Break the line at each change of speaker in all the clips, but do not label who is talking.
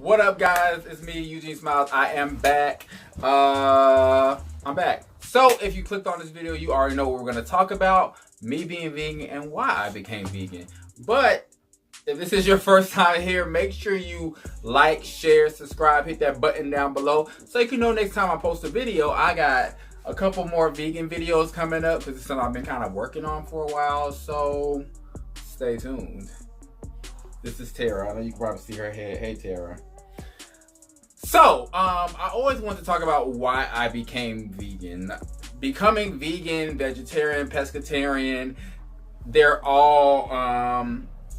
What up, guys? It's me, Eugene Smilez. I am back. I'm back. So, if you clicked on this video, you already know what we're going to talk about. Me being vegan and why I became vegan. But, if this is your first time here, make sure you like, share, subscribe, hit that button down below. So you can know next time I post a video, I got a couple more vegan videos coming up. Because it's something I've been kind of working on for a while. So, stay tuned. This is Tara. I know you can probably see her head. Hey, Tara. So, I always want to talk about why I became vegan. Becoming vegan, vegetarian, pescatarian, they're all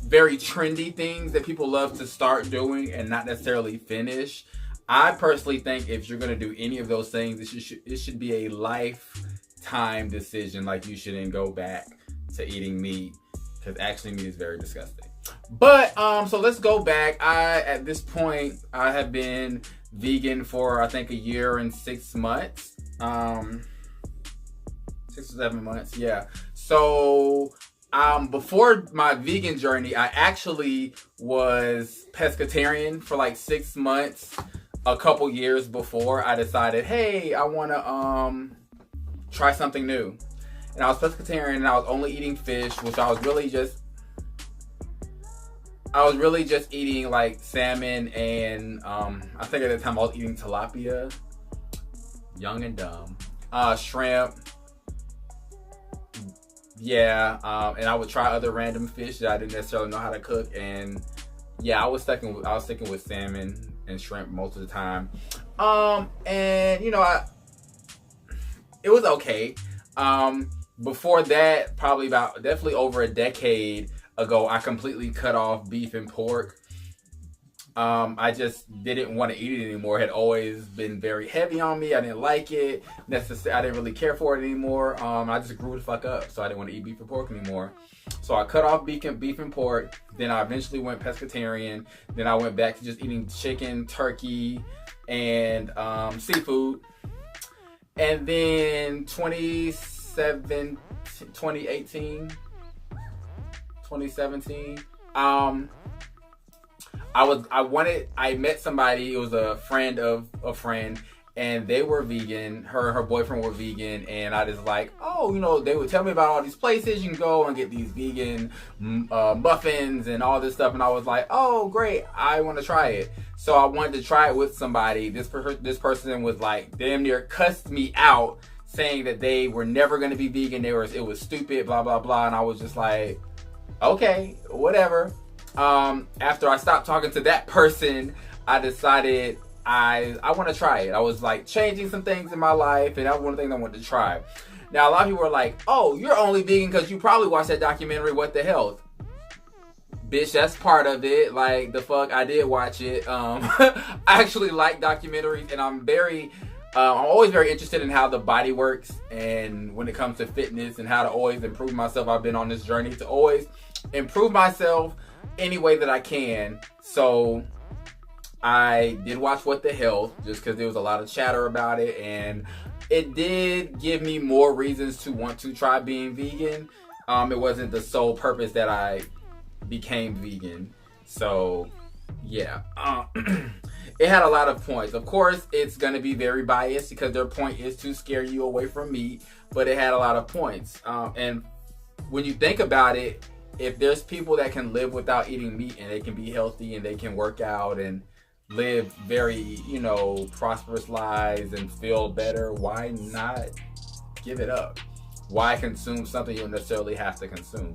very trendy things that people love to start doing and not necessarily finish. I personally think if you're going to do any of those things, it should be a lifetime decision. Like, you shouldn't go back to eating meat, because actually meat is very disgusting. But, so let's go back. At this point, I have been vegan for, I think, 1 year and 6 months. 6 or 7 months, yeah. So, before my vegan journey, I actually was pescatarian for like 6 months. A couple years before I decided, hey, I want to, try something new. And I was pescatarian and I was only eating fish, which I was really just eating like salmon and I think at the time I was eating tilapia, young and dumb, shrimp, yeah, and I would try other random fish that I didn't necessarily know how to cook, and yeah, I was sticking with salmon and shrimp most of the time, and you know, it was okay. Before that, definitely over a decade ago, I completely cut off beef and pork. I just didn't want to eat it anymore. It had always been very heavy on me. I didn't like it. I didn't really care for it anymore. I just grew the fuck up, so I didn't want to eat beef and pork anymore. So I cut off beef and pork. Then I eventually went pescatarian. Then I went back to just eating chicken, turkey, and seafood. And then 2017, I met somebody. It was a friend of a friend, and they were vegan. Her and her boyfriend were vegan, and I just like, oh, you know, they would tell me about all these places you can go and get these vegan muffins and all this stuff, and I was like, oh, great, I want to try it. So I wanted to try it with somebody. This person was like, damn near cussed me out, saying that they were never going to be vegan. It was stupid, blah blah blah, and I was just like, okay, whatever. After I stopped talking to that person, I decided I want to try it. I was like changing some things in my life, and that was one of the things I wanted to try. Now, a lot of people are like, oh, you're only vegan because you probably watched that documentary, What the Health. Bitch, that's part of it. Like, the fuck, I did watch it. I actually like documentaries, and I'm always very interested in how the body works, and when it comes to fitness and how to always improve myself. I've been on this journey to always improve myself any way that I can. So I did watch What the Health just because there was a lot of chatter about it, and it did give me more reasons to want to try being vegan. It wasn't the sole purpose that I became vegan. So yeah, it had a lot of points. Of course, it's going to be very biased because their point is to scare you away from meat, but it had a lot of points. And when you think about it, if there's people that can live without eating meat and they can be healthy and they can work out and live very, you know, prosperous lives and feel better, why not give it up? Why consume something you don't necessarily have to consume?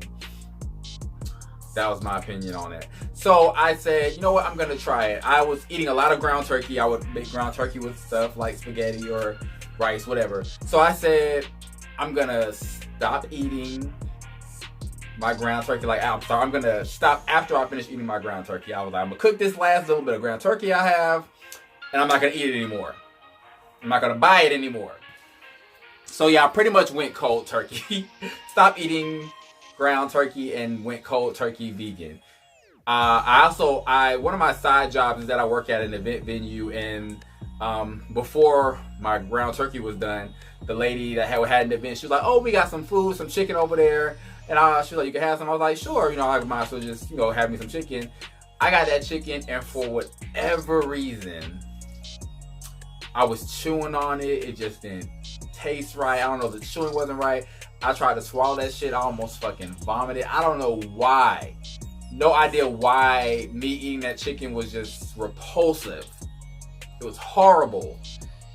That was my opinion on it. So I said, you know what, I'm going to try it. I was eating a lot of ground turkey. I would make ground turkey with stuff like spaghetti or rice, whatever. So I said, I'm going to stop eating my ground turkey. I'm going to stop after I finish eating my ground turkey. I was like, I'm going to cook this last little bit of ground turkey I have, and I'm not going to eat it anymore. I'm not going to buy it anymore. So yeah, I pretty much went cold turkey. Stopped eating ground turkey and went cold turkey vegan. One of my side jobs is that I work at an event venue, and before my ground turkey was done, the lady that had an event, she was like, oh, we got some food, some chicken over there. And she was like, you can have some. I was like, sure, I might as well just, have me some chicken. I got that chicken, and for whatever reason, I was chewing on it. It just didn't taste right. I don't know, the chewing wasn't right. I tried to swallow that shit. I almost fucking vomited. I don't know why. No idea why me eating that chicken was just repulsive. It was horrible.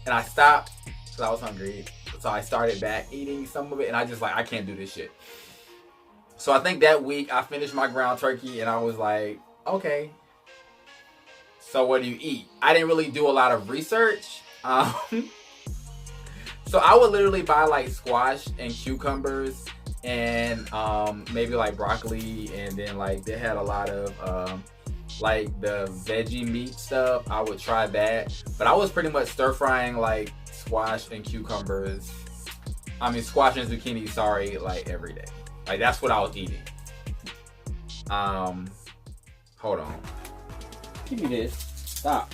And I stopped because I was hungry. So I started back eating some of it, and I just like, I can't do this shit. So I think that week I finished my ground turkey, and I was like, okay, so what do you eat? I didn't really do a lot of research. So I would literally buy like squash and cucumbers and maybe like broccoli, and then like they had a lot of like the veggie meat stuff. I would try that, but I was pretty much stir frying like squash and cucumbers. I mean squash and zucchini, sorry, like every day. Like that's what I was eating. Hold on.
Give me this. Stop.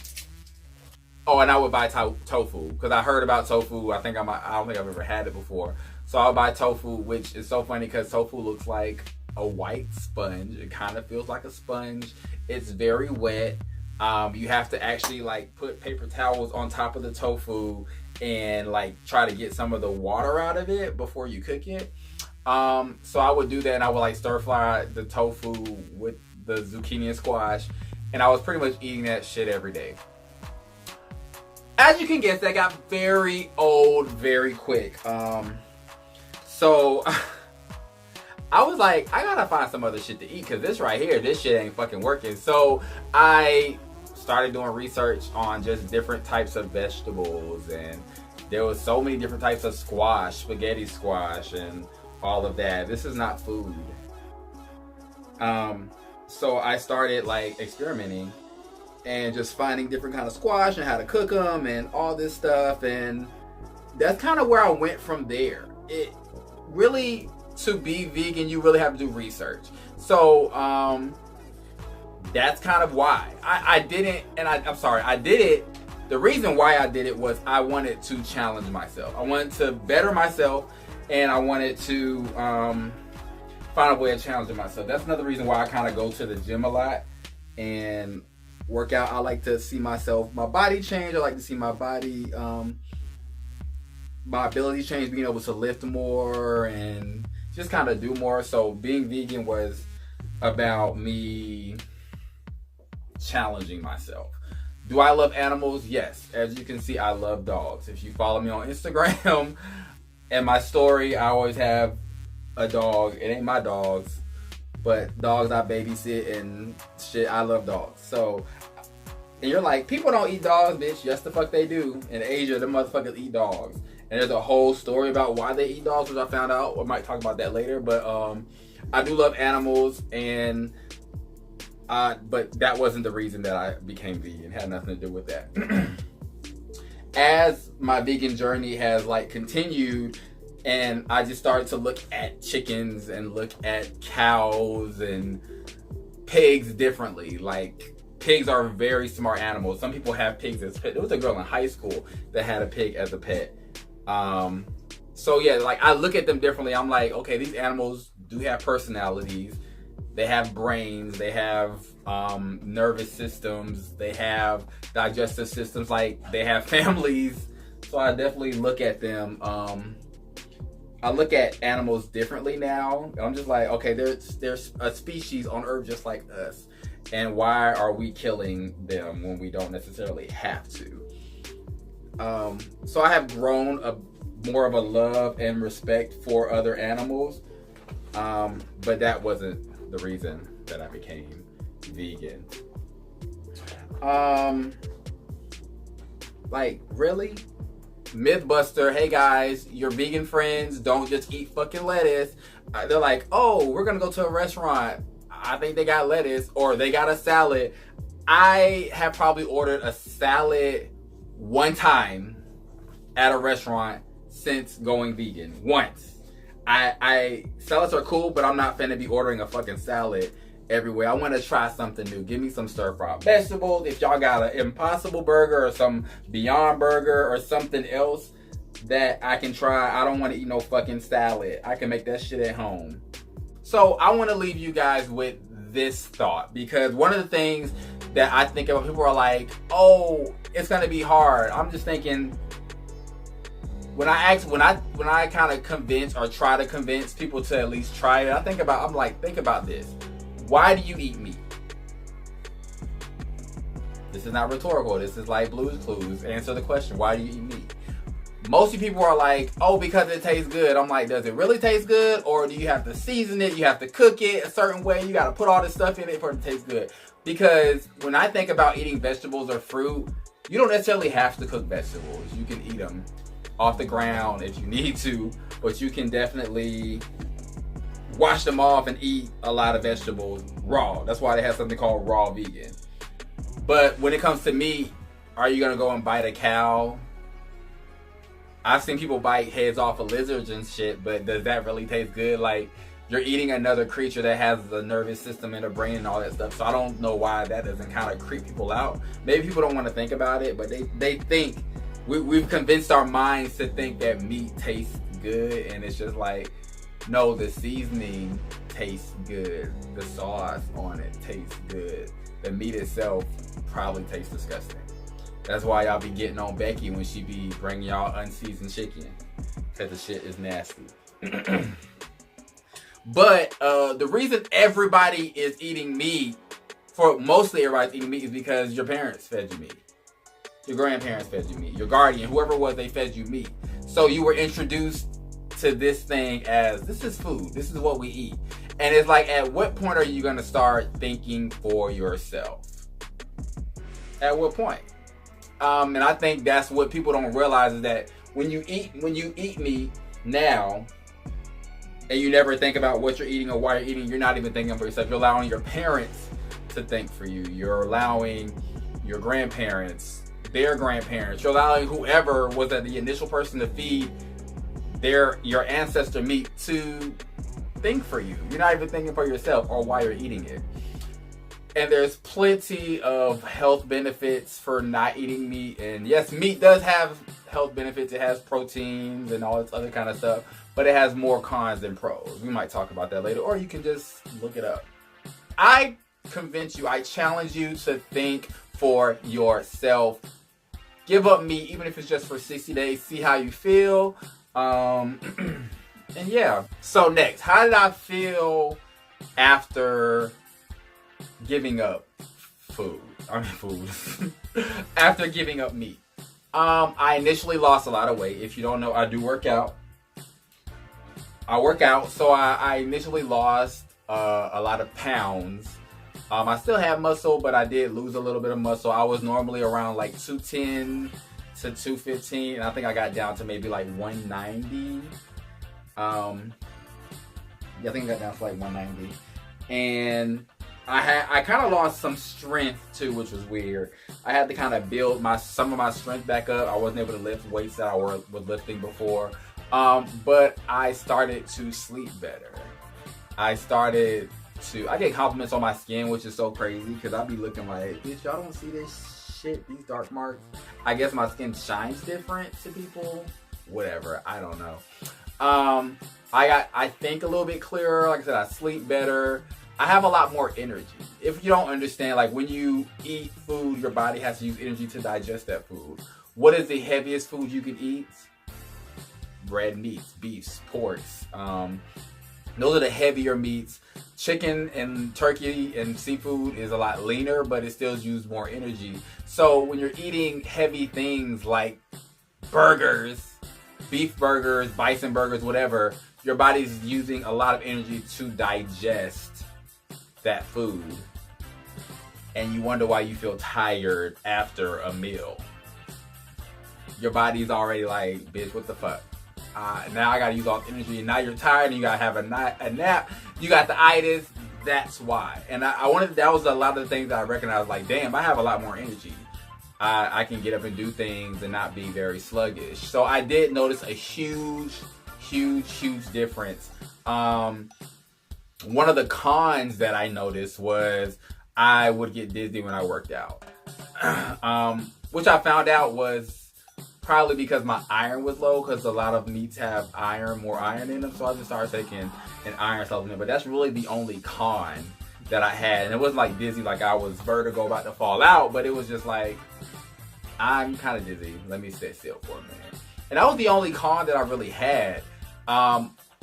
Oh, and I would buy tofu because I heard about tofu. I don't think I've ever had it before. So I would buy tofu, which is so funny because tofu looks like a white sponge. It kind of feels like a sponge. It's very wet. You have to actually like put paper towels on top of the tofu and like try to get some of the water out of it before you cook it. So I would do that, and I would like stir fry the tofu with the zucchini and squash, and I was pretty much eating that shit every day. As you can guess, that got very old very quick. So I was like, I gotta find some other shit to eat because this right here, this shit ain't fucking working. So I started doing research on just different types of vegetables, and there was so many different types of squash, spaghetti squash, and all of that. This is not food. So I started like experimenting and just finding different kind of squash and how to cook them and all this stuff, and that's kind of where I went from there. It really, to be vegan, you really have to do research. So that's kind of why I did it. And I'm sorry, I did it. The reason why I did it was I wanted to challenge myself. I wanted to better myself, and I wanted to find a way of challenging myself. That's another reason why I kind of go to the gym a lot and work out. I like to see myself, my body change. I like to see my body, my ability change, being able to lift more and just kind of do more. So being vegan was about me challenging myself. Do I love animals? Yes. As you can see, I love dogs. If you follow me on Instagram and my story, I always have a dog. It ain't my dogs, but dogs I babysit and shit. I love dogs. So, and you're like, people don't eat dogs, bitch. Yes, the fuck they do. In Asia, the motherfuckers eat dogs. And there's a whole story about why they eat dogs, which I found out. I might talk about that later. But I do love animals, and but that wasn't the reason that I became vegan. It had nothing to do with that. As my vegan journey has like continued, and I just started to look at chickens and look at cows and pigs differently. Like, pigs are very smart animals. Some people have pigs as pets. There was a girl in high school that had a pig as a pet. So yeah, like I look at them differently. I'm like, okay, these animals do have personalities. They have brains. They have nervous systems. They have digestive systems. Like, they have families. So I definitely look at them. I look at animals differently now. I'm just like, okay, there's a species on Earth just like us, and why are we killing them when we don't necessarily have to? So I have grown more of a love and respect for other animals, but that wasn't the reason that I became vegan. Like, really? Mythbuster, hey guys, your vegan friends don't just eat fucking lettuce. They're like, oh, we're gonna go to a restaurant. I think they got lettuce, or they got a salad. I have probably ordered a salad one time at a restaurant since going vegan. Once. I salads are cool, but I'm not finna be ordering a fucking salad everywhere. I want to try something new. Give me some stir-fried vegetables. If y'all got an Impossible Burger or some Beyond Burger or something else that I can try, I don't want to eat no fucking salad. I can make that shit at home. So I want to leave you guys with this thought, because one of the things that I think about, people are like, oh, it's gonna be hard. I'm just thinking, when I kind of convince or try to convince people to at least try it, think about this. Why do you eat meat? This is not rhetorical. This is like Blue's Clues. Answer the question. Why do you eat meat? Most people are like, oh, because it tastes good. I'm like, does it really taste good? Or do you have to season it? You have to cook it a certain way. You got to put all this stuff in it for it to taste good. Because when I think about eating vegetables or fruit, you don't necessarily have to cook vegetables. You can eat them off the ground if you need to. But you can definitely wash them off and eat a lot of vegetables raw. That's why they have something called raw vegan. But when it comes to meat, are you going to go and bite a cow? I've seen people bite heads off of lizards and shit, but does that really taste good? Like, you're eating another creature that has a nervous system and a brain and all that stuff. So I don't know why that doesn't kind of creep people out. Maybe people don't want to think about it, but they think, we've convinced our minds to think that meat tastes good. And it's just like, no, the seasoning tastes good. The sauce on it tastes good. The meat itself probably tastes disgusting. That's why y'all be getting on Becky when she be bringing y'all unseasoned chicken, because the shit is nasty. But the reason everybody is eating meat, for mostly everybody's eating meat, is because your parents fed you meat. Your grandparents fed you meat. Your guardian, whoever it was, they fed you meat. So you were introduced to this thing as, this is food. This is what we eat. And it's like, at what point are you going to start thinking for yourself? At what point? And I think that's what people don't realize, is that when you eat meat now, and you never think about what you're eating or why you're eating, you're not even thinking for yourself. You're allowing your parents to think for you. You're allowing your grandparents, their grandparents. You're allowing whoever was the initial person to feed your ancestor meat to think for you. You're not even thinking for yourself or why you're eating it. And there's plenty of health benefits for not eating meat. And yes, meat does have health benefits. It has proteins and all this other kind of stuff. But it has more cons than pros. We might talk about that later. Or you can just look it up. I convince you, I challenge you to think for yourself. Give up meat, even if it's just for 60 days. See how you feel. And yeah. So next, how did I feel after giving up food? After giving up meat. I initially lost a lot of weight. If you don't know, I do work out. So I initially lost a lot of pounds. I still have muscle, but I did lose a little bit of muscle. I was normally around like 210 to 215, and I think I got down to maybe like 190. I think I got down to like 190. And I kind of lost some strength too, which was weird. I had to kind of build some of my strength back up. I wasn't able to lift weights that I was lifting before. But I started to sleep better. I get compliments on my skin, which is so crazy, because I be looking like, bitch, y'all don't see this shit, these dark marks. I guess my skin shines different to people. Whatever, I don't know. I think a little bit clearer. Like I said, I sleep better. I have a lot more energy. If you don't understand, like when you eat food, your body has to use energy to digest that food. What is the heaviest food you can eat? Red meats, beefs, porks. Those are the heavier meats. Chicken and turkey and seafood is a lot leaner, but it still uses more energy. So when you're eating heavy things like burgers, beef burgers, bison burgers, whatever, your body's using a lot of energy to digest that food. And you wonder why you feel tired after a meal. Your body's already like, bitch, what the fuck? Now I gotta use all the energy, and now you're tired and you gotta have a nap. You got the itis. That's why. And that was a lot of the things that I recognized, like, damn, I have a lot more energy. I can get up and do things and not be very sluggish. So I did notice a huge difference. One of the cons that I noticed was I would get dizzy when I worked out. Which I found out was probably because my iron was low, because a lot of meats have more iron in them. So I just started taking an iron supplement. But that's really the only con, that I had. And it wasn't like dizzy, like I was vertigo about to fall out, but it was just like, I'm kind of dizzy. Let me sit still for a minute. And that was the only con that I really had.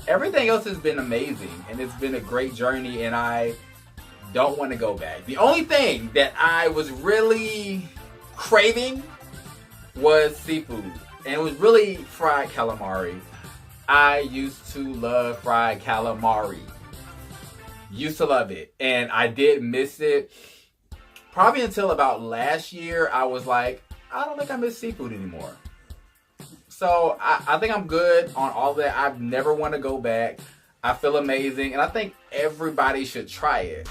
Everything else has been amazing, and it's been a great journey, and I don't want to go back. The only thing that I was really craving was seafood, and it was really fried calamari. I used to love fried calamari. Used to love it, and I did miss it. Probably until about last year, I was like, I don't think I miss seafood anymore. So I think I'm good on all that. I've never want to go back. I feel amazing, and I think everybody should try it.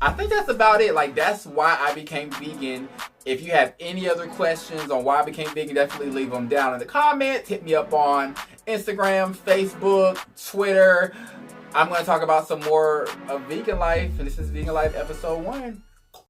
I think that's about it. Like, that's why I became vegan. If you have any other questions on why I became vegan, definitely leave them down in the comments. Hit me up on Instagram, Facebook, Twitter. I'm going to talk about some more of vegan life, and this is Vegan Life episode 1.